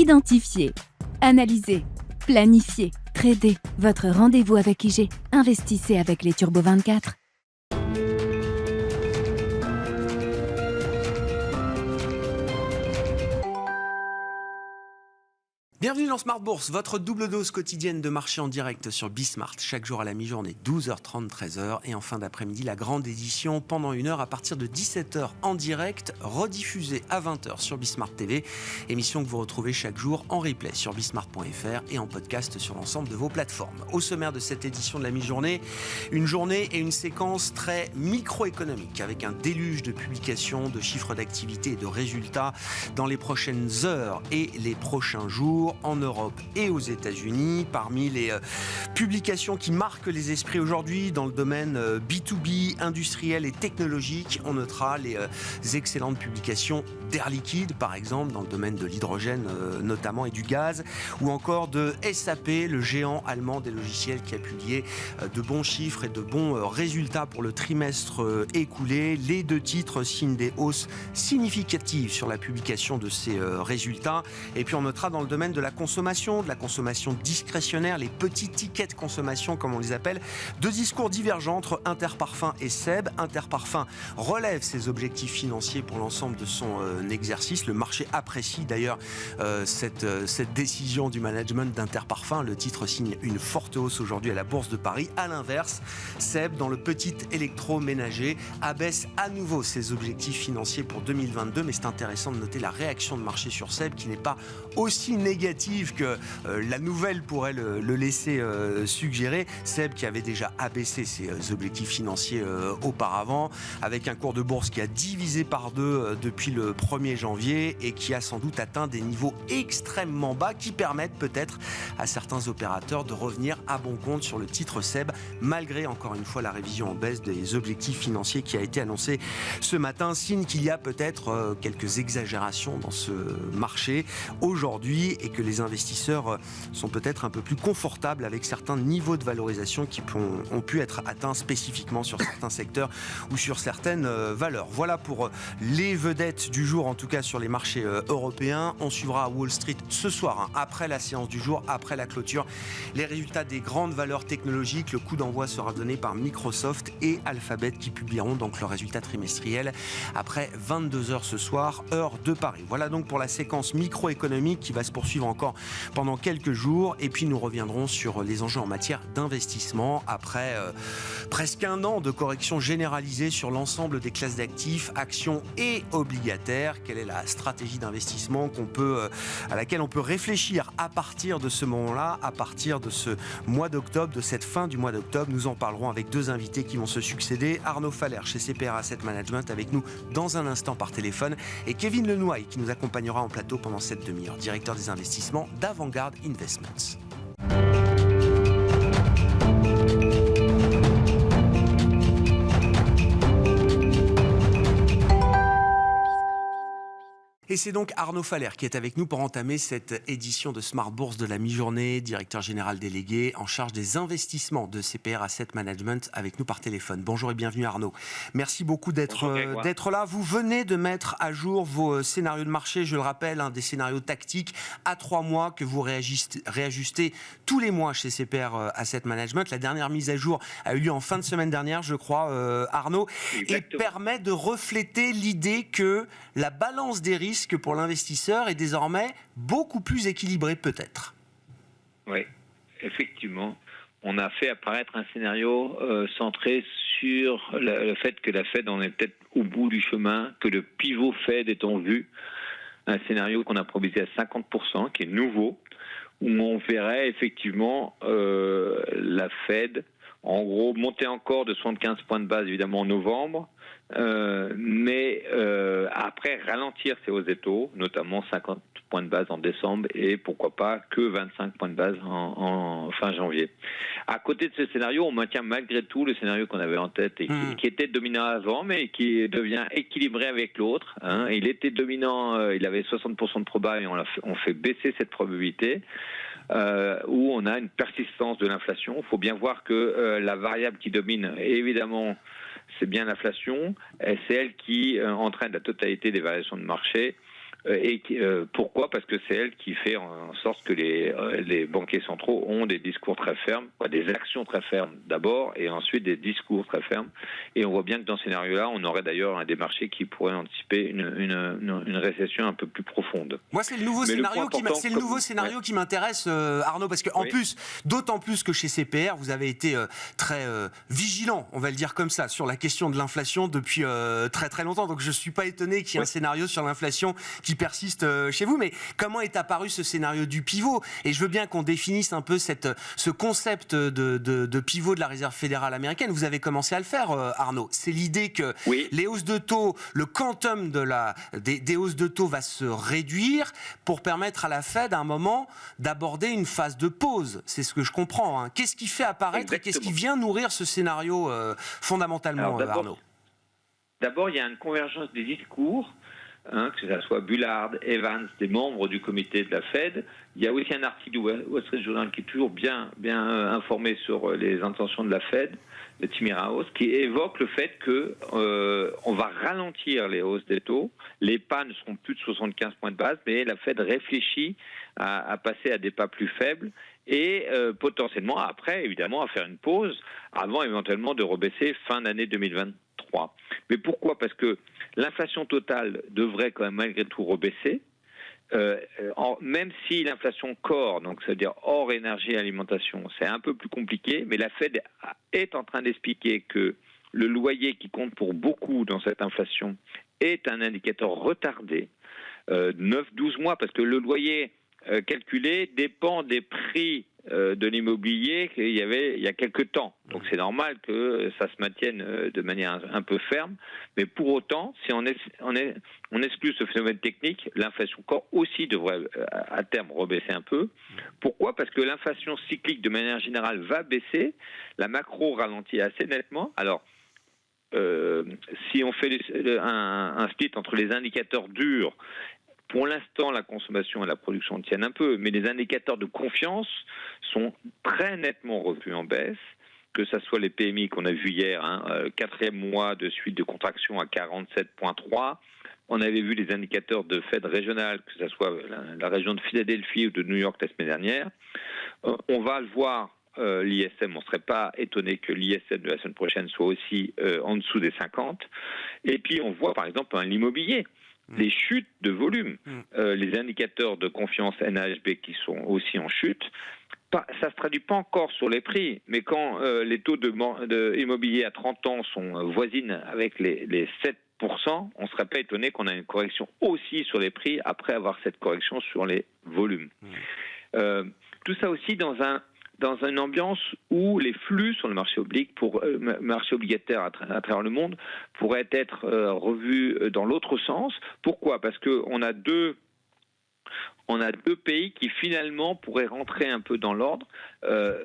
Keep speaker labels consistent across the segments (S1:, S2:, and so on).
S1: Identifier, analyser, planifier, trader. Votre rendez-vous avec IG. Investissez avec les Turbo 24.
S2: Bienvenue dans Smart Bourse, votre double dose quotidienne de marché en direct sur Bismart. Chaque jour à la mi-journée, 12h30, 13h. Et en fin d'après-midi, la grande édition pendant 1 heure à partir de 17h en direct, rediffusée à 20h sur Bismart TV. Émission que vous retrouvez chaque jour en replay sur bismart.fr et en podcast sur l'ensemble de vos plateformes. Au sommaire de cette édition de la mi-journée, une journée et une séquence très microéconomique avec un déluge de publications, de chiffres d'activité et de résultats dans les prochaines heures et les prochains jours en Europe et aux États-Unis. Parmi les publications qui marquent les esprits aujourd'hui dans le domaine B2B, industriel et technologique, on notera les excellentes publications d'Air Liquide, par exemple, dans le domaine de l'hydrogène notamment et du gaz, ou encore de SAP, le géant allemand des logiciels qui a publié de bons chiffres et de bons résultats pour le trimestre écoulé. Les deux titres signent des hausses significatives sur la publication de ces résultats. Et puis on notera dans le domaine de la consommation discrétionnaire, les petits tickets de consommation comme on les appelle, deux discours divergents entre Interparfums et SEB. Interparfums relève ses objectifs financiers pour l'ensemble de son exercice. Le marché apprécie d'ailleurs cette décision du management d'Interparfums. Le titre signe une forte hausse aujourd'hui à la Bourse de Paris. À l'inverse, SEB, dans le petit électroménager, abaisse à nouveau ses objectifs financiers pour 2022. Mais c'est intéressant de noter la réaction de marché sur SEB qui n'est pas aussi négative que la nouvelle pourrait le laisser suggérer. SEB qui avait déjà abaissé ses objectifs financiers auparavant, avec un cours de bourse qui a divisé par deux depuis le 1er janvier et qui a sans doute atteint des niveaux extrêmement bas qui permettent peut-être à certains opérateurs de revenir à bon compte sur le titre SEB, malgré encore une fois la révision en baisse des objectifs financiers qui a été annoncée ce matin. Signe qu'il y a peut-être quelques exagérations dans ce marché aujourd'hui et que les investisseurs sont peut-être un peu plus confortables avec certains niveaux de valorisation qui ont pu être atteints spécifiquement sur certains secteurs ou sur certaines valeurs. Voilà pour les vedettes du jour, en tout cas sur les marchés européens. On suivra à Wall Street ce soir, après la séance du jour, après la clôture, les résultats des grandes valeurs technologiques. Le coup d'envoi sera donné par Microsoft et Alphabet qui publieront donc leurs résultats trimestriels après 22h ce soir, heure de Paris. Voilà donc pour la séquence microéconomique qui va se poursuivre encore pendant quelques jours, et puis nous reviendrons sur les enjeux en matière d'investissement après presque un an de correction généralisée sur l'ensemble des classes d'actifs, actions et obligataires. Quelle est la stratégie d'investissement à laquelle on peut réfléchir à partir de ce moment-là, à partir de ce mois d'octobre, de cette fin du mois d'octobre? Nous en parlerons avec deux invités qui vont se succéder. Arnaud Faller chez CPR Asset Management avec nous dans un instant par téléphone, et Kevin Lenouaille qui nous accompagnera en plateau pendant cette demi-heure, directeur des investissements d'Avantgarde Investments. Et c'est donc Arnaud Faller qui est avec nous pour entamer cette édition de Smart Bourse de la mi-journée, directeur général délégué en charge des investissements de CPR Asset Management, avec nous par téléphone. Bonjour et bienvenue Arnaud. Merci beaucoup d'être là. Vous venez de mettre à jour vos scénarios de marché, je le rappelle, des scénarios tactiques à 3 mois que vous réajustez tous les mois chez CPR Asset Management. La dernière mise à jour a eu lieu en fin de semaine dernière, je crois, Arnaud. Exactement. Et permet de refléter l'idée que la balance des risques que pour l'investisseur est désormais beaucoup plus équilibré peut-être.
S3: Oui, effectivement. On a fait apparaître un scénario centré sur le fait que la Fed en est peut-être au bout du chemin, que le pivot Fed est en vue. Un scénario qu'on a proposé à 50%, qui est nouveau, où on verrait effectivement la Fed, en gros, monter encore de 75 points de base, évidemment, en novembre, mais après ralentir ses hausses des taux, notamment 50 points de base en décembre et pourquoi pas que 25 points de base en fin janvier. À côté de ce scénario, on maintient malgré tout le scénario qu'on avait en tête et qui était dominant avant, mais qui devient équilibré avec l'autre. Il était dominant, il avait 60% de proba et on fait baisser cette probabilité. Où on a une persistance de l'inflation. Il faut bien voir que la variable qui domine, évidemment, c'est bien l'inflation. C'est elle qui entraîne la totalité des variations de marché. Pourquoi ? Parce que c'est elle qui fait en sorte que les banquiers centraux ont des discours très fermes, des actions très fermes d'abord, et ensuite des discours très fermes. Et on voit bien que dans ce scénario-là, on aurait d'ailleurs des marchés qui pourraient anticiper une récession un peu plus profonde.
S2: Moi, c'est le nouveau scénario qui m'intéresse, Arnaud, parce que d'autant plus que chez CPR, vous avez été très vigilant, on va le dire comme ça, sur la question de l'inflation depuis très très longtemps. Donc, je suis pas étonné qu'il y ait un scénario sur l'inflation qui persiste chez vous. Mais comment est apparu ce scénario du pivot ? Et je veux bien qu'on définisse un peu ce concept de pivot de la Réserve fédérale américaine. Vous avez commencé à le faire, Arnaud. C'est l'idée que les hausses de taux, le quantum des hausses de taux va se réduire pour permettre à la Fed, à un moment, d'aborder une phase de pause. C'est ce que je comprends. Hein. Qu'est-ce qui fait apparaître et qu'est-ce qui vient nourrir ce scénario fondamentalement, Arnaud ?
S3: D'abord, il y a une convergence des discours. Que ce soit Bullard, Evans, des membres du comité de la Fed. Il y a aussi un article du Wall Street Journal qui est toujours bien informé sur les intentions de la Fed, de Tim House, qui évoque le fait que on va ralentir les hausses des taux. Les pas ne seront plus de 75 points de base, mais la Fed réfléchit à passer à des pas plus faibles et potentiellement après, évidemment, à faire une pause avant éventuellement de rebaisser fin d'année 2023. Mais pourquoi ? Parce que l'inflation totale devrait quand même malgré tout rebaisser, même si l'inflation core, donc c'est-à-dire hors énergie et alimentation, c'est un peu plus compliqué, mais la Fed est en train d'expliquer que le loyer qui compte pour beaucoup dans cette inflation est un indicateur retardé, 9-12 mois, parce que le loyer calculé dépend des prix de l'immobilier qu'il y avait il y a quelques temps. Donc c'est normal que ça se maintienne de manière un peu ferme, mais pour autant, si on exclut ce phénomène technique, l'inflation corps aussi devrait à terme rebaisser un peu. Pourquoi ? Parce que l'inflation cyclique de manière générale va baisser, la macro ralentit assez nettement. Alors, si on fait un split entre les indicateurs durs, pour l'instant, la consommation et la production tiennent un peu, mais les indicateurs de confiance sont très nettement revus en baisse, que ce soit les PMI qu'on a vus hier, quatrième mois de suite de contraction à 47,3. On avait vu les indicateurs de Fed régional, que ce soit la région de Philadelphie ou de New York la semaine dernière. On va le voir. L'ISM, on ne serait pas étonné que l'ISM de la semaine prochaine soit aussi en dessous des 50. Et puis on voit par exemple l'immobilier. Les chutes de volume, les indicateurs de confiance NAHB qui sont aussi en chute, ça ne se traduit pas encore sur les prix, mais quand les taux de immobilier à 30 ans sont voisines avec les 7%, on ne serait pas étonné qu'on ait une correction aussi sur les prix après avoir cette correction sur les volumes. Tout ça aussi dans une ambiance où les flux sur le marché marché obligataire à travers le monde pourraient être revus dans l'autre sens. Pourquoi ? Parce qu'on a deux pays qui finalement pourraient rentrer un peu dans l'ordre.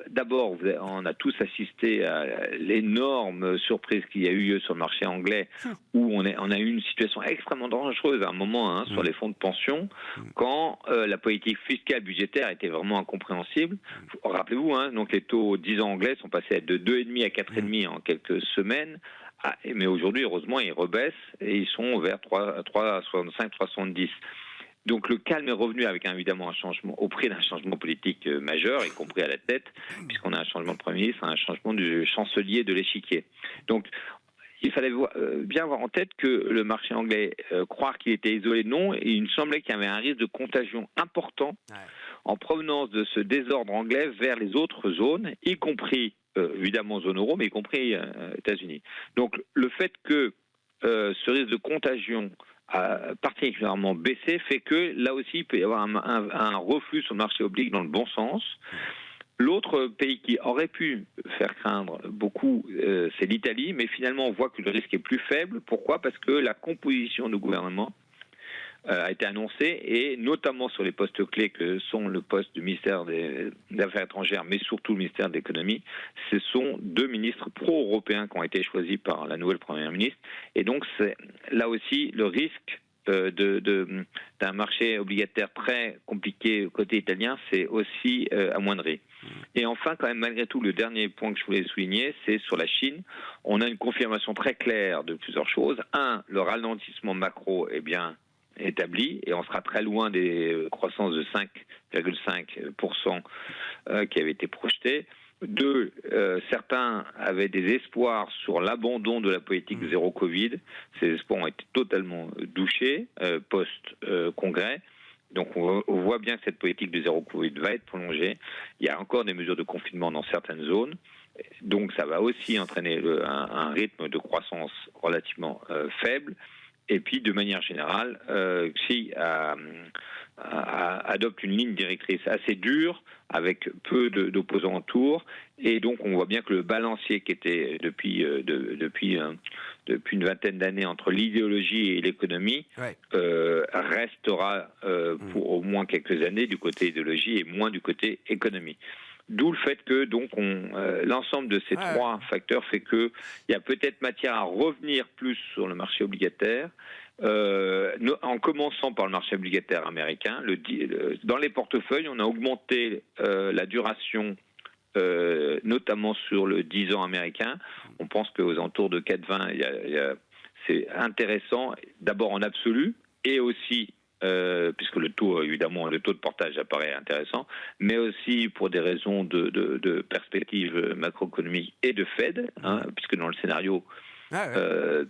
S3: D'abord, on a tous assisté à l'énorme surprise qu'il y a eu sur le marché anglais, où on a eu une situation extrêmement dangereuse à un moment sur les fonds de pension, quand la politique fiscale budgétaire était vraiment incompréhensible. Rappelez-vous, donc les taux 10 ans anglais sont passés de 2,5 à 4,5 en quelques semaines. Mais aujourd'hui, heureusement, ils rebaissent et ils sont vers 3,65, 3,70. Donc le calme est revenu avec évidemment un changement au prix d'un changement politique majeur, y compris à la tête, puisqu'on a un changement de Premier ministre, un changement du chancelier de l'échiquier. Donc il fallait bien avoir en tête que le marché anglais, croire qu'il était isolé, non, et il me semblait qu'il y avait un risque de contagion important en provenance de ce désordre anglais vers les autres zones, y compris évidemment zone euro, mais y compris États-Unis. Donc le fait que ce risque de contagion a particulièrement baissé fait que là aussi il peut y avoir un reflux sur le marché oblige dans le bon sens. L'autre pays qui aurait pu faire craindre beaucoup, c'est l'Italie, mais finalement on voit que le risque est plus faible. Pourquoi ? Parce que la composition du gouvernement a été annoncée, et notamment sur les postes clés que sont le poste du ministère des Affaires étrangères, mais surtout le ministère de l'économie, ce sont deux ministres pro-européens qui ont été choisis par la nouvelle première ministre, et donc c'est là aussi le risque d'un marché obligataire très compliqué côté italien, c'est aussi amoindri. Et enfin, quand même, malgré tout, le dernier point que je voulais souligner, c'est sur la Chine. On a une confirmation très claire de plusieurs choses. Un, le ralentissement macro, établi, et on sera très loin des croissances de 5,5% qui avaient été projetées. Deux, certains avaient des espoirs sur l'abandon de la politique de zéro Covid. Ces espoirs ont été totalement douchés post-congrès. Donc on voit bien que cette politique de zéro Covid va être prolongée. Il y a encore des mesures de confinement dans certaines zones. Donc ça va aussi entraîner un rythme de croissance relativement faible. Et puis de manière générale, Xi adopte une ligne directrice assez dure, avec peu d'opposants autour, et donc on voit bien que le balancier qui était depuis une vingtaine d'années entre l'idéologie et l'économie restera pour au moins quelques années du côté idéologie et moins du côté économie. D'où le fait que donc l'ensemble de ces trois facteurs fait que il y a peut-être matière à revenir plus sur le marché obligataire. En commençant par le marché obligataire américain, dans les portefeuilles, on a augmenté la duration, notamment sur le 10 ans américain. On pense qu'aux alentours de 4,20, c'est intéressant, d'abord en absolu, et aussi, puisque le taux, évidemment, le taux de portage apparaît intéressant, mais aussi pour des raisons de perspective macroéconomique et de Fed, puisque dans le scénario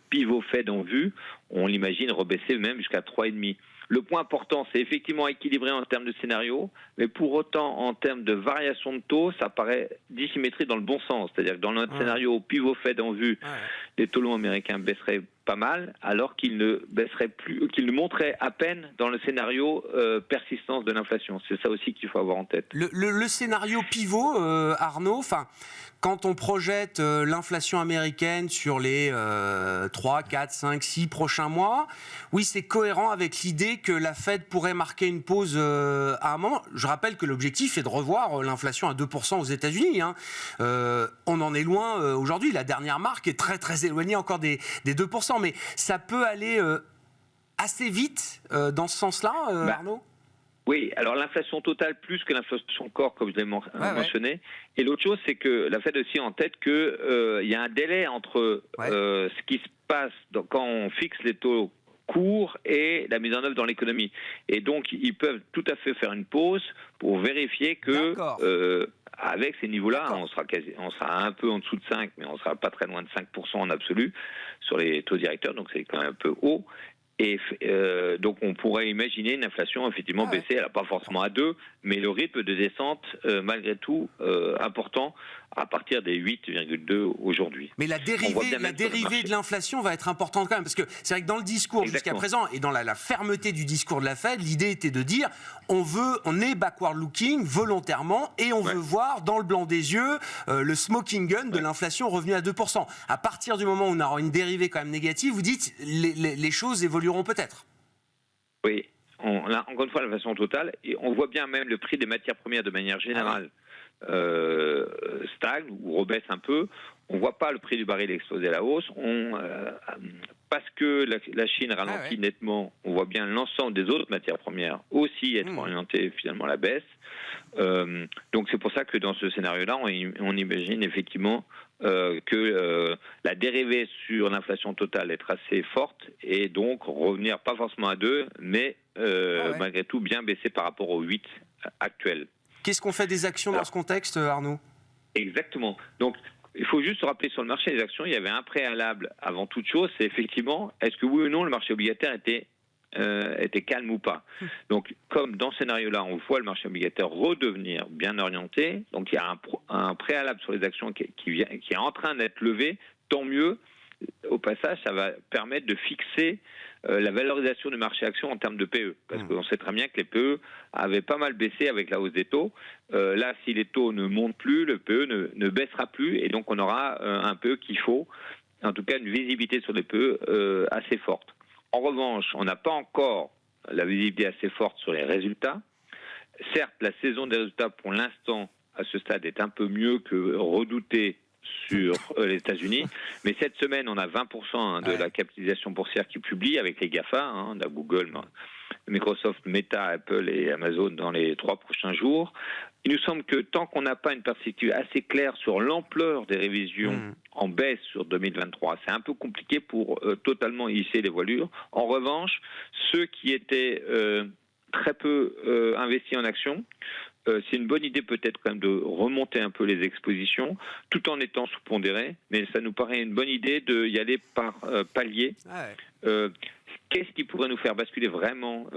S3: pivot Fed en vue, on l'imagine rebaisser même jusqu'à 3,5. Le point important, c'est effectivement équilibré en termes de scénario, mais pour autant, en termes de variation de taux, ça paraît dissymétrie dans le bon sens. C'est-à-dire que dans notre scénario pivot Fed en vue, les taux longs américains baisseraient pas mal, alors qu'ils ne baisseraient plus, qu'ils ne monteraient à peine dans le scénario persistance de l'inflation. C'est ça aussi qu'il faut avoir en tête.
S2: Le scénario pivot, Arnaud, quand on projette l'inflation américaine sur les 3, 4, 5, 6 prochains mois, oui, c'est cohérent avec l'idée que la Fed pourrait marquer une pause à un moment. Je rappelle que l'objectif est de revoir l'inflation à 2% aux États-Unis. On en est loin aujourd'hui. La dernière marque est très, très éloignée encore des 2%. Mais ça peut aller assez vite dans ce sens-là, Arnaud ?
S3: Oui, alors l'inflation totale plus que l'inflation corps, comme je l'ai mentionné. Et l'autre chose, c'est que la Fed aussi en tête qu'il y a un délai entre ce qui se passe quand on fixe les taux courts et la mise en œuvre dans l'économie. Et donc, ils peuvent tout à fait faire une pause pour vérifier que avec ces niveaux-là, on sera un peu en dessous de 5, mais on sera pas très loin de 5% en absolu sur les taux directeurs, donc c'est quand même un peu haut. Et donc on pourrait imaginer une inflation effectivement baisser, elle n'a pas forcément à 2, mais le rythme de descente malgré tout important à partir des 8,2 aujourd'hui.
S2: Mais la dérivée de l'inflation va être importante quand même, parce que c'est vrai que dans le discours jusqu'à présent et dans la fermeté du discours de la Fed, l'idée était de dire on est backward looking volontairement et on veut voir dans le blanc des yeux le smoking gun de l'inflation revenue à 2%. À partir du moment où on aura une dérivée quand même négative, vous dites les choses évolueront peut-être.
S3: Oui, encore une fois l'inflation totale, et on voit bien même le prix des matières premières de manière générale stagne ou rebaisse un peu. On ne voit pas le prix du baril exploser à la hausse. Parce que la Chine ralentit nettement, on voit bien l'ensemble des autres matières premières aussi être orientées finalement à la baisse. Donc c'est pour ça que dans ce scénario-là, on imagine effectivement que la dérivée sur l'inflation totale est assez forte et donc revenir pas forcément à 2, mais malgré tout bien baisser par rapport aux 8 actuels.
S2: Qu'est-ce qu'on fait des actions dans ce contexte, Arnaud ?
S3: Exactement. Donc, il faut juste se rappeler sur le marché des actions, il y avait un préalable avant toute chose, c'est effectivement, est-ce que oui ou non le marché obligataire était calme ou pas. Donc, comme dans ce scénario-là, on voit le marché obligataire redevenir bien orienté, donc il y a un préalable sur les actions qui est en train d'être levé, tant mieux. Au passage, ça va permettre de fixer la valorisation du marché action en termes de PE. Parce qu'on sait très bien que les PE avaient pas mal baissé avec la hausse des taux. Là, si les taux ne montent plus, le PE ne baissera plus. Et donc, on aura un PE qu'il faut, en tout cas une visibilité sur les PE assez forte. En revanche, on n'a pas encore la visibilité assez forte sur les résultats. Certes, la saison des résultats, pour l'instant, à ce stade, est un peu mieux que redoutée sur les États-Unis, mais cette semaine on a 20% de la capitalisation boursière qui publie avec les GAFA, on a Google, Microsoft, Meta, Apple et Amazon dans les 3 prochains jours. Il nous semble que tant qu'on n'a pas une perspective assez claire sur l'ampleur des révisions en baisse sur 2023, c'est un peu compliqué pour totalement hisser les voilures. En revanche, ceux qui étaient très peu investis en actions, c'est une bonne idée peut-être quand même de remonter un peu les expositions, tout en étant sous-pondéré, mais ça nous paraît une bonne idée d'y aller par palier. Qu'est-ce qui pourrait nous faire basculer vraiment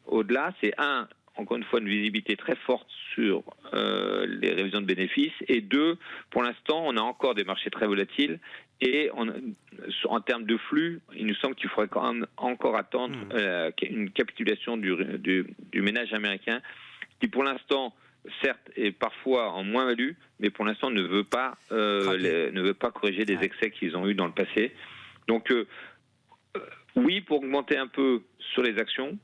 S3: au-delà ? C'est encore une fois, une visibilité très forte sur les révisions de bénéfices. Et 2, pour l'instant, on a encore des marchés très volatiles. Et en termes de flux, il nous semble qu'il faudrait quand même encore attendre une capitulation du ménage américain, qui pour l'instant, certes, est parfois en moins-value, mais pour l'instant ne veut pas corriger des excès qu'ils ont eus dans le passé. Donc, oui, pour augmenter un peu sur les actions,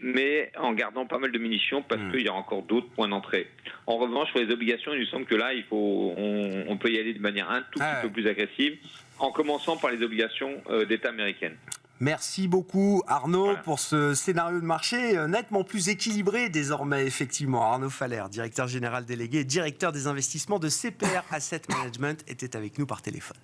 S3: mais en gardant pas mal de munitions parce qu'il y a encore d'autres points d'entrée. En revanche, sur les obligations, il nous semble que là, on peut y aller de manière un tout petit peu plus agressive, en commençant par les obligations d'État américaines.
S2: Merci beaucoup Arnaud pour ce scénario de marché nettement plus équilibré désormais, effectivement. Arnaud Faller, directeur général délégué et directeur des investissements de CPR Asset Management, était avec nous par téléphone.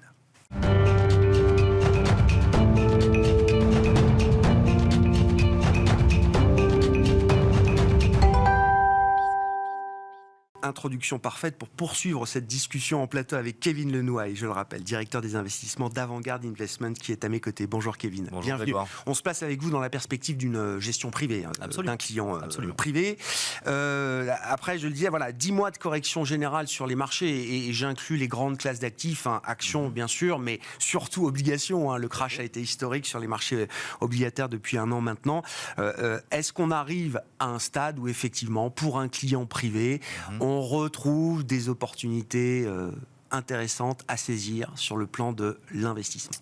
S2: Introduction parfaite pour poursuivre cette discussion en plateau avec Kevin Lenouaille, je le rappelle, directeur des investissements d'Avantgarde Investment, qui est à mes côtés. Bonjour Kevin.
S4: Bonjour,
S2: bienvenue.
S4: Grégoire.
S2: On se place avec vous dans la perspective d'une gestion privée, d'un client privé. Après, je le disais, voilà, 10 mois de correction générale sur les marchés, et j'inclus les grandes classes d'actifs, actions bien sûr, mais surtout obligations. Le crash a été historique sur les marchés obligataires depuis 1 an maintenant. Est-ce qu'on arrive à un stade où effectivement, pour un client privé, on retrouve des opportunités intéressantes à saisir sur le plan de l'investissement?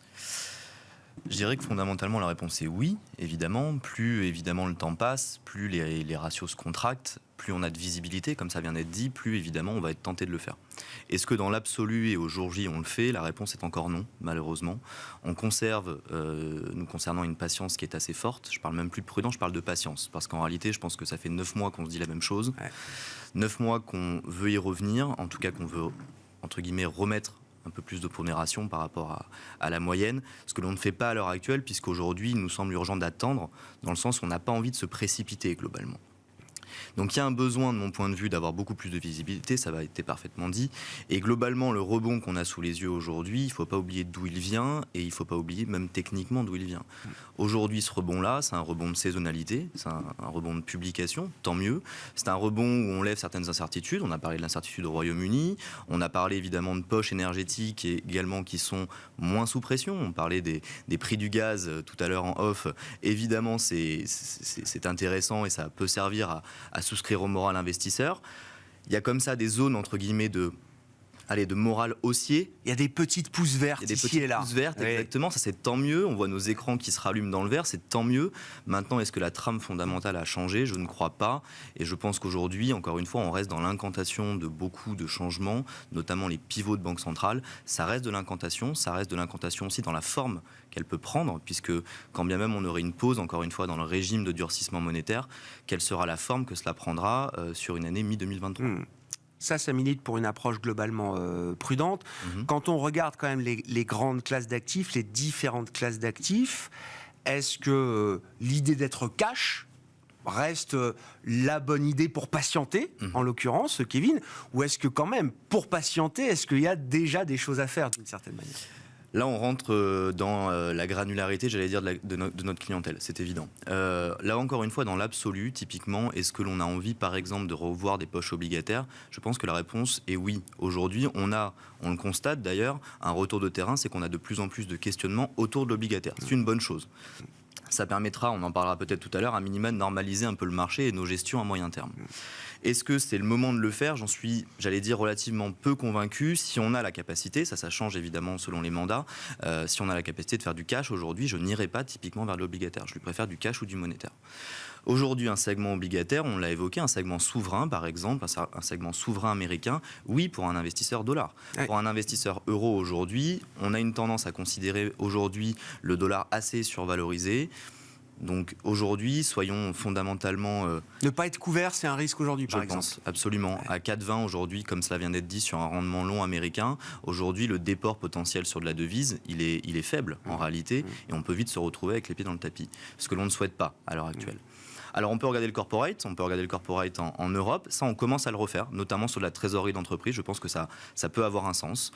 S4: Je dirais que fondamentalement la réponse est oui, évidemment. Plus évidemment le temps passe, plus les ratios se contractent, plus on a de visibilité, comme ça vient d'être dit, plus évidemment on va être tenté de le faire. Est-ce que dans l'absolu et au jour J on le fait ? La réponse est encore non, malheureusement. On conserve, nous concernant, une patience qui est assez forte. Je parle même plus de prudence, je parle de patience. Parce qu'en réalité, je pense que ça fait 9 mois qu'on se dit la même chose. 9 mois qu'on veut y revenir, en tout cas qu'on veut, entre guillemets, remettre un peu plus de pondération par rapport à la moyenne, ce que l'on ne fait pas à l'heure actuelle, puisqu'aujourd'hui, il nous semble urgent d'attendre, dans le sens où on n'a pas envie de se précipiter globalement. Donc il y a un besoin, de mon point de vue, d'avoir beaucoup plus de visibilité, ça va être parfaitement dit. Et globalement, le rebond qu'on a sous les yeux aujourd'hui, il ne faut pas oublier d'où il vient, et il ne faut pas oublier même techniquement d'où il vient. Aujourd'hui, ce rebond-là, c'est un rebond de saisonnalité, c'est un rebond de publication, tant mieux. C'est un rebond où on lève certaines incertitudes. On a parlé de l'incertitude au Royaume-Uni, on a parlé évidemment de poches énergétiques également qui sont moins sous pression. On parlait des prix du gaz tout à l'heure en off. Évidemment, c'est intéressant et ça peut servir à souscrire au moral investisseur. Il y a comme ça des zones, entre guillemets, de morale haussier.
S2: Il y a des petites pousses vertes ici et là.
S4: Pousses vertes, exactement. Ça, c'est tant mieux. On voit nos écrans qui se rallument dans le vert, c'est tant mieux. Maintenant, est-ce que la trame fondamentale a changé ? Je ne crois pas. Et je pense qu'aujourd'hui, encore une fois, on reste dans l'incantation de beaucoup de changements, notamment les pivots de banque centrale. Ça reste de l'incantation. Ça reste de l'incantation aussi dans la forme qu'elle peut prendre, puisque quand bien même on aurait une pause, encore une fois, dans le régime de durcissement monétaire, quelle sera la forme que cela prendra sur une année mi-2023 ?
S2: Ça milite pour une approche globalement prudente. Quand on regarde quand même les grandes classes d'actifs, les différentes classes d'actifs, est-ce que l'idée d'être cash reste la bonne idée pour patienter, en l'occurrence, Kevin, ou est-ce que quand même, pour patienter, est-ce qu'il y a déjà des choses à faire d'une certaine manière ?
S4: Là, on rentre dans la granularité, j'allais dire, de notre clientèle, c'est évident. Là, encore une fois, dans l'absolu, typiquement, est-ce que l'on a envie, par exemple, de revoir des poches obligataires ? Je pense que la réponse est oui. Aujourd'hui, on le constate d'ailleurs, un retour de terrain, c'est qu'on a de plus en plus de questionnements autour de l'obligataire. C'est une bonne chose. Ça permettra, on en parlera peut-être tout à l'heure, à minima de normaliser un peu le marché et nos gestions à moyen terme. Est-ce que c'est le moment de le faire ? J'en suis, j'allais dire, relativement peu convaincu. Si on a la capacité, ça change évidemment selon les mandats, si on a la capacité de faire du cash, aujourd'hui, je n'irai pas typiquement vers l'obligataire. Je lui préfère du cash ou du monétaire. Aujourd'hui, un segment obligataire, on l'a évoqué, un segment souverain, par exemple, un segment souverain américain, oui, pour un investisseur dollar. Ouais. Pour un investisseur euro aujourd'hui, on a une tendance à considérer aujourd'hui le dollar assez survalorisé. Donc aujourd'hui, soyons fondamentalement...
S2: Ne pas être couvert, c'est un risque aujourd'hui, par exemple.
S4: Je pense, absolument. À 4,20 aujourd'hui, comme cela vient d'être dit, sur un rendement long américain, aujourd'hui, le déport potentiel sur de la devise, il est faible en réalité, et on peut vite se retrouver avec les pieds dans le tapis. Ce que l'on ne souhaite pas à l'heure actuelle. Alors on peut regarder le corporate, en Europe, ça on commence à le refaire, notamment sur la trésorerie d'entreprise, je pense que ça peut avoir un sens.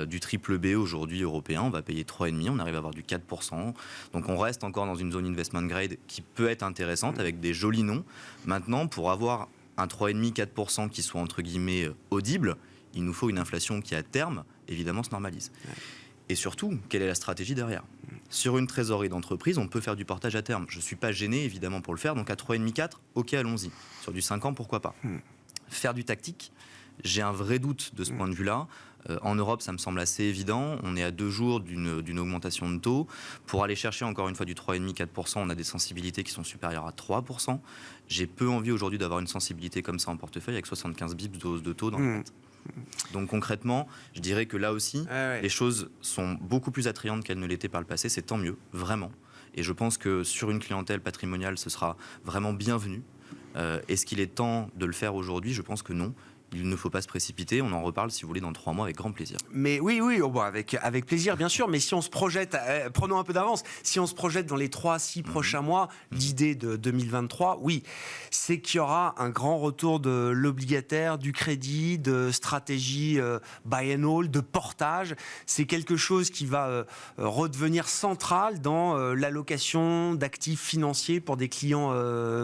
S4: Du triple B aujourd'hui européen, on va payer 3,5, on arrive à avoir du 4%, donc on reste encore dans une zone investment grade qui peut être intéressante avec des jolis noms. Maintenant, pour avoir un 3,5-4% qui soit entre guillemets audible, il nous faut une inflation qui à terme, évidemment, se normalise. Et surtout, quelle est la stratégie derrière ? Sur une trésorerie d'entreprise, on peut faire du portage à terme. Je ne suis pas gêné, évidemment, pour le faire. Donc à 3,5-4, ok, allons-y. Sur du 5 ans, pourquoi pas ? Faire du tactique, j'ai un vrai doute de ce point de vue-là. En Europe, ça me semble assez évident. On est à 2 jours d'une augmentation de taux. Pour aller chercher encore une fois du 3,5-4%, on a des sensibilités qui sont supérieures à 3%. J'ai peu envie aujourd'hui d'avoir une sensibilité comme ça en portefeuille avec 75 bips de hausse de taux dans le net. Donc concrètement, je dirais que là aussi, les choses sont beaucoup plus attrayantes qu'elles ne l'étaient par le passé. C'est tant mieux, vraiment. Et je pense que sur une clientèle patrimoniale, ce sera vraiment bienvenu. Est-ce qu'il est temps de le faire aujourd'hui ? Je pense que non. Il ne faut pas se précipiter, on en reparle si vous voulez dans 3 mois avec grand plaisir.
S2: Mais oui, avec plaisir bien sûr, mais si on se projette, prenons un peu d'avance, si on se projette dans les 3-6 prochains mois, l'idée de 2023, oui, c'est qu'il y aura un grand retour de l'obligataire, du crédit, de stratégie buy and hold, de portage. C'est quelque chose qui va redevenir central dans l'allocation d'actifs financiers pour des clients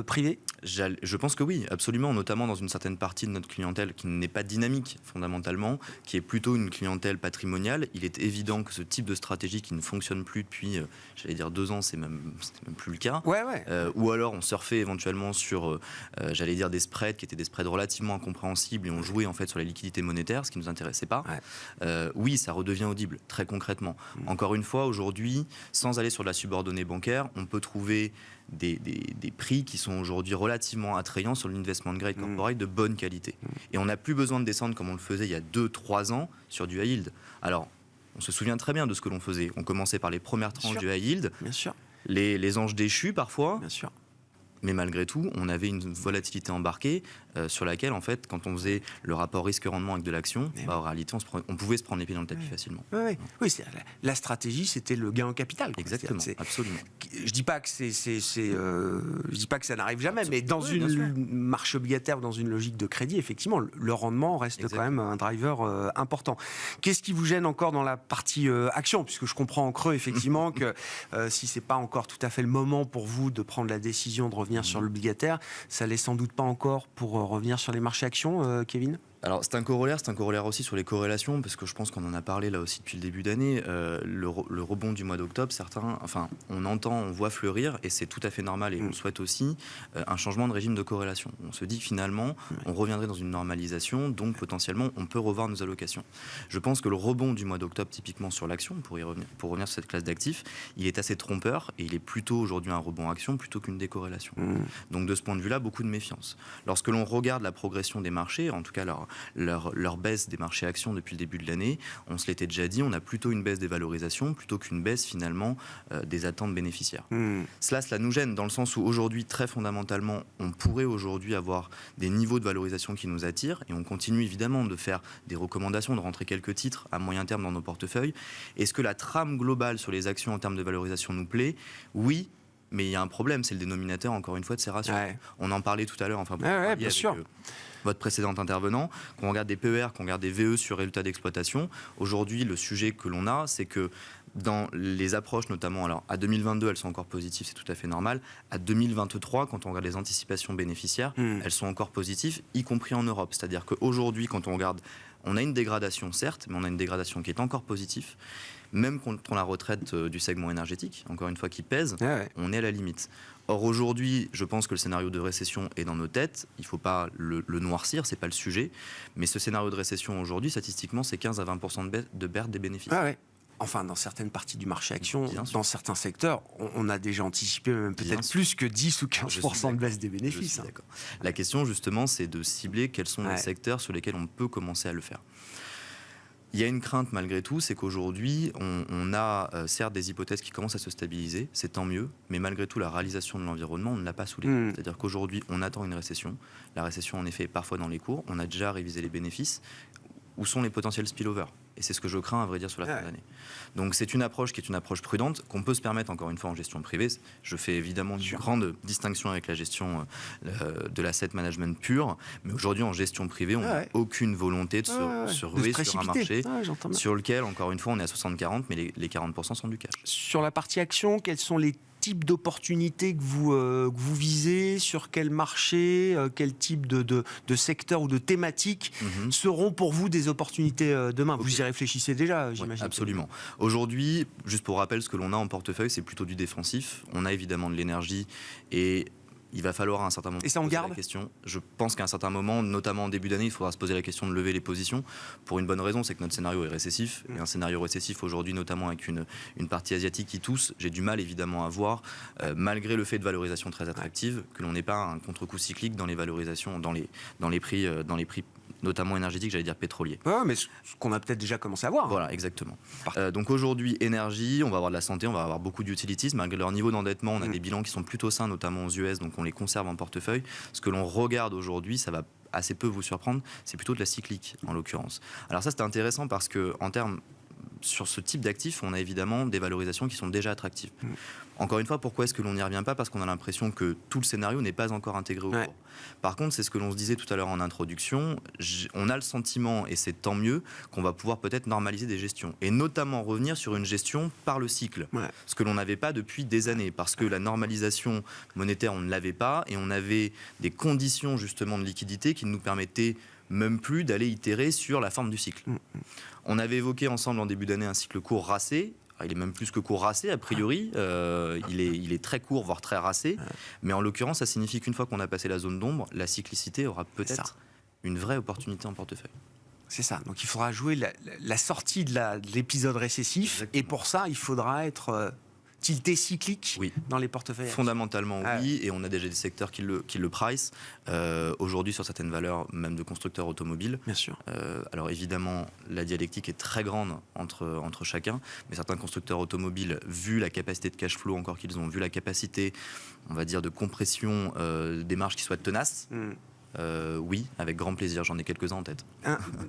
S2: privés.
S4: Je pense que oui, absolument, notamment dans une certaine partie de notre clientèle qui n'est pas dynamique fondamentalement, qui est plutôt une clientèle patrimoniale. Il est évident que ce type de stratégie qui ne fonctionne plus depuis, 2 ans, c'est même plus le cas. Ou alors on surfait éventuellement sur, des spreads qui étaient des spreads relativement incompréhensibles et on jouait en fait sur la liquidité monétaire, ce qui ne nous intéressait pas. Oui, ça redevient audible, très concrètement. Encore une fois, aujourd'hui, sans aller sur de la subordonnée bancaire, on peut trouver des prix qui sont aujourd'hui relativement attrayants sur l'investment grade corporate de bonne qualité. Et on n'a plus besoin de descendre comme on le faisait il y a 2-3 ans sur du high yield. Alors, on se souvient très bien de ce que l'on faisait. On commençait par les premières tranches du high yield, les anges déchus parfois. Bien sûr. Mais malgré tout, on avait une volatilité embarquée sur laquelle, en fait, quand on faisait le rapport risque-rendement avec de l'action, en réalité, on pouvait se prendre les pieds dans le tapis facilement.
S2: Oui, la stratégie, c'était le gain en capital.
S4: Exactement, absolument.
S2: Je dis pas que je dis pas que ça n'arrive jamais, mais dans une marche obligataire ou dans une logique de crédit, effectivement, le rendement reste quand même un driver important. Qu'est-ce qui vous gêne encore dans la partie action, puisque je comprends en creux effectivement que si c'est pas encore tout à fait le moment pour vous de prendre la décision de revenir sur l'obligataire, ça l'est sans doute pas encore pour revenir sur les marchés actions, Kevin ?
S4: Alors c'est un corollaire aussi sur les corrélations, parce que je pense qu'on en a parlé là aussi depuis le début d'année. Le rebond du mois d'octobre, on voit fleurir, et c'est tout à fait normal, et on souhaite aussi un changement de régime de corrélation. On se dit que finalement, on reviendrait dans une normalisation, donc potentiellement, on peut revoir nos allocations. Je pense que le rebond du mois d'octobre, typiquement sur l'action, pour revenir sur cette classe d'actifs, il est assez trompeur, et il est plutôt aujourd'hui un rebond action plutôt qu'une décorrélation. Donc de ce point de vue-là, beaucoup de méfiance. Lorsque l'on regarde la progression des marchés, en tout cas leur baisse des marchés actions depuis le début de l'année, on se l'était déjà dit, on a plutôt une baisse des valorisations plutôt qu'une baisse finalement des attentes bénéficiaires. Cela nous gêne dans le sens où aujourd'hui, très fondamentalement, on pourrait aujourd'hui avoir des niveaux de valorisation qui nous attirent, et on continue évidemment de faire des recommandations, de rentrer quelques titres à moyen terme dans nos portefeuilles. Est-ce que la trame globale sur les actions en termes de valorisation nous plaît ? Oui. Mais il y a un problème, c'est le dénominateur, encore une fois, de ces ratios. On en parlait tout à l'heure, bien sûr. Votre précédent intervenant, qu'on regarde des PER, qu'on regarde des VE sur résultats d'exploitation. Aujourd'hui, le sujet que l'on a, c'est que dans les approches, notamment, alors à 2022, elles sont encore positives, c'est tout à fait normal. À 2023, quand on regarde les anticipations bénéficiaires, elles sont encore positives, y compris en Europe. C'est-à-dire qu'aujourd'hui, quand on regarde, on a une dégradation, certes, mais on a une dégradation qui est encore positive. Même contre la retraite du segment énergétique, encore une fois, qui pèse, on est à la limite. Or, aujourd'hui, je pense que le scénario de récession est dans nos têtes. Il ne faut pas le noircir, ce n'est pas le sujet. Mais ce scénario de récession, aujourd'hui, statistiquement, c'est 15 à 20% de perte des bénéfices. Enfin, dans certaines parties du marché action, dans certains secteurs, on a déjà anticipé même peut-être plus que 10 ou 15% de baisse des bénéfices. La question, justement, c'est de cibler quels sont les secteurs sur lesquels on peut commencer à le faire. Il y a une crainte malgré tout, c'est qu'aujourd'hui, on a certes des hypothèses qui commencent à se stabiliser, c'est tant mieux, mais malgré tout, la réalisation de l'environnement, on ne l'a pas sous les yeux. C'est-à-dire qu'aujourd'hui, on attend une récession. La récession, en effet, est parfois dans les cours. On a déjà révisé les bénéfices. Où sont les potentiels spillover ? Et c'est ce que je crains, à vrai dire, sur la fin d'année. Donc c'est une approche qui est une approche prudente, qu'on peut se permettre, encore une fois, en gestion privée. Je fais évidemment une grande distinction avec la gestion de l'asset management pure, mais aujourd'hui, en gestion privée, on n'a aucune volonté de se ruer sur un marché sur lequel, encore une fois, on est à 60-40, mais les 40% sont du cash.
S2: Sur la partie action, quels sont les types d'opportunités que vous visez, sur quel marché, quel type de secteur ou de thématique seront pour vous des opportunités demain ? Vous y réfléchissez déjà, j'imagine.
S4: Absolument. Aujourd'hui, juste pour rappel, ce que l'on a en portefeuille, c'est plutôt du défensif. On a évidemment de l'énergie et il va falloir à un certain moment
S2: et ça, on
S4: poser
S2: garde
S4: la question. Je pense qu'à un certain moment, notamment en début d'année, il faudra se poser la question de lever les positions pour une bonne raison, c'est que notre scénario est récessif. Et un scénario récessif aujourd'hui, notamment avec une partie asiatique qui tousse, j'ai du mal évidemment à voir, malgré le fait de valorisation très attractive, que l'on n'ait pas un contre-coup cyclique dans les valorisations, dans les prix notamment énergétiques, j'allais dire pétroliers.
S2: Ouais, mais ce qu'on a peut-être déjà commencé à voir.
S4: Voilà, exactement. Donc aujourd'hui, énergie, on va avoir de la santé, on va avoir beaucoup d'utilities. Malgré leur niveau d'endettement, on a des bilans qui sont plutôt sains, notamment aux US, donc on les conserve en portefeuille. Ce que l'on regarde aujourd'hui, ça va assez peu vous surprendre, c'est plutôt de la cyclique, en l'occurrence. Alors ça, c'est intéressant parce que, en termes sur ce type d'actifs, on a évidemment des valorisations qui sont déjà attractives. Encore une fois, pourquoi est-ce que l'on n'y revient pas ? Parce qu'on a l'impression que tout le scénario n'est pas encore intégré au cours. Par contre, c'est ce que l'on se disait tout à l'heure en introduction, on a le sentiment, et c'est tant mieux, qu'on va pouvoir peut-être normaliser des gestions. Et notamment revenir sur une gestion par le cycle. Ce que l'on n'avait pas depuis des années. Parce que la normalisation monétaire, on ne l'avait pas, et on avait des conditions justement de liquidité qui nous permettaient même plus d'aller itérer sur la forme du cycle. On avait évoqué ensemble en début d'année un cycle court racé. Il est même plus que court racé, a priori. Il est très court, voire très racé. Mais en l'occurrence, ça signifie qu'une fois qu'on a passé la zone d'ombre, la cyclicité aura peut-être une vraie opportunité en portefeuille.
S2: C'est ça. Donc il faudra jouer la sortie de l'épisode récessif. Exactement. Et pour ça, il faudra être tilté cyclique dans les portefeuilles.
S4: Fondamentalement, oui. Et on a déjà des secteurs qui le price. Aujourd'hui, sur certaines valeurs, même de constructeurs automobiles.
S2: Bien sûr.
S4: Alors évidemment, la dialectique est très grande entre chacun. Mais certains constructeurs automobiles, vu la capacité de cash flow encore qu'ils ont, vu la capacité, on va dire, de compression des marges qui soient tenaces, oui, avec grand plaisir, j'en ai quelques-uns en tête.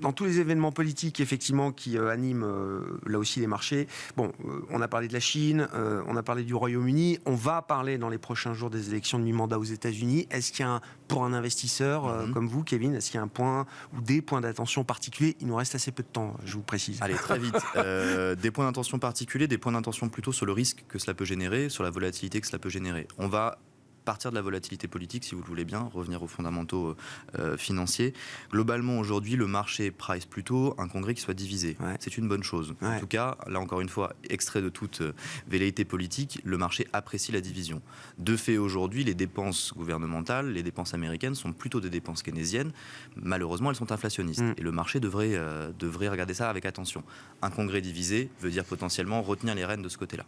S2: Dans tous les événements politiques, effectivement, qui animent là aussi les marchés, on a parlé de la Chine, on a parlé du Royaume-Uni, on va parler dans les prochains jours des élections de mi-mandat aux États-Unis. Est-ce qu'il y a pour un investisseur comme vous, Kevin, est-ce qu'il y a un point ou des points d'attention particuliers ? Il nous reste assez peu de temps, je vous précise.
S4: Allez, très vite. Des points d'attention particuliers, des points d'attention plutôt sur le risque que cela peut générer, sur la volatilité que cela peut générer. On va partir de la volatilité politique, si vous le voulez bien, revenir aux fondamentaux financiers. Globalement, aujourd'hui, le marché price plutôt un congrès qui soit divisé. C'est une bonne chose. En tout cas, là encore une fois, extrait de toute velléité politique, le marché apprécie la division. De fait, aujourd'hui, les dépenses gouvernementales, les dépenses américaines sont plutôt des dépenses keynésiennes. Malheureusement, elles sont inflationnistes. Et le marché devrait regarder ça avec attention. Un congrès divisé veut dire potentiellement retenir les rênes de ce côté-là.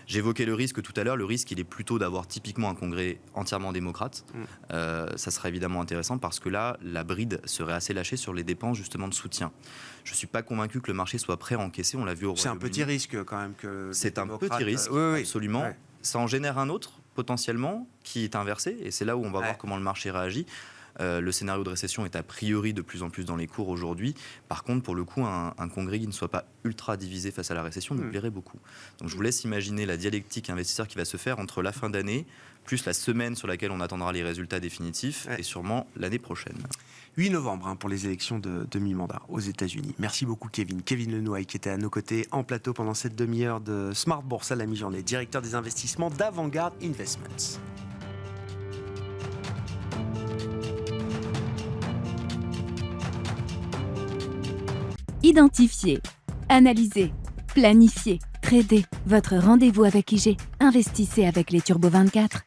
S4: J'évoquais le risque tout à l'heure. Le risque, il est plutôt d'avoir typiquement un congrès entièrement démocrate. Ça serait évidemment intéressant parce que là, la bride serait assez lâchée sur les dépenses justement de soutien. Je ne suis pas convaincu que le marché soit prêt à encaisser. On l'a vu au Royaume-Uni.
S2: C'est un petit risque quand même.
S4: C'est un petit risque, absolument. Ça en génère un autre, potentiellement, qui est inversé. Et c'est là où on va voir comment le marché réagit. Le scénario de récession est a priori de plus en plus dans les cours aujourd'hui. Par contre, pour le coup, un congrès qui ne soit pas ultra divisé face à la récession me plairait beaucoup. Donc je vous laisse imaginer la dialectique investisseur qui va se faire entre la fin d'année, plus la semaine sur laquelle on attendra les résultats définitifs, et sûrement l'année prochaine.
S2: 8 novembre pour les élections de mi-mandat aux États-Unis. Merci beaucoup Kevin. Kevin Lenouaille qui était à nos côtés en plateau pendant cette demi-heure de Smart Bourse à la mi-journée, directeur des investissements d'Avantgarde Investments.
S1: Identifier, analyser, planifier, trader. Votre rendez-vous avec IG. Investissez avec les Turbo 24.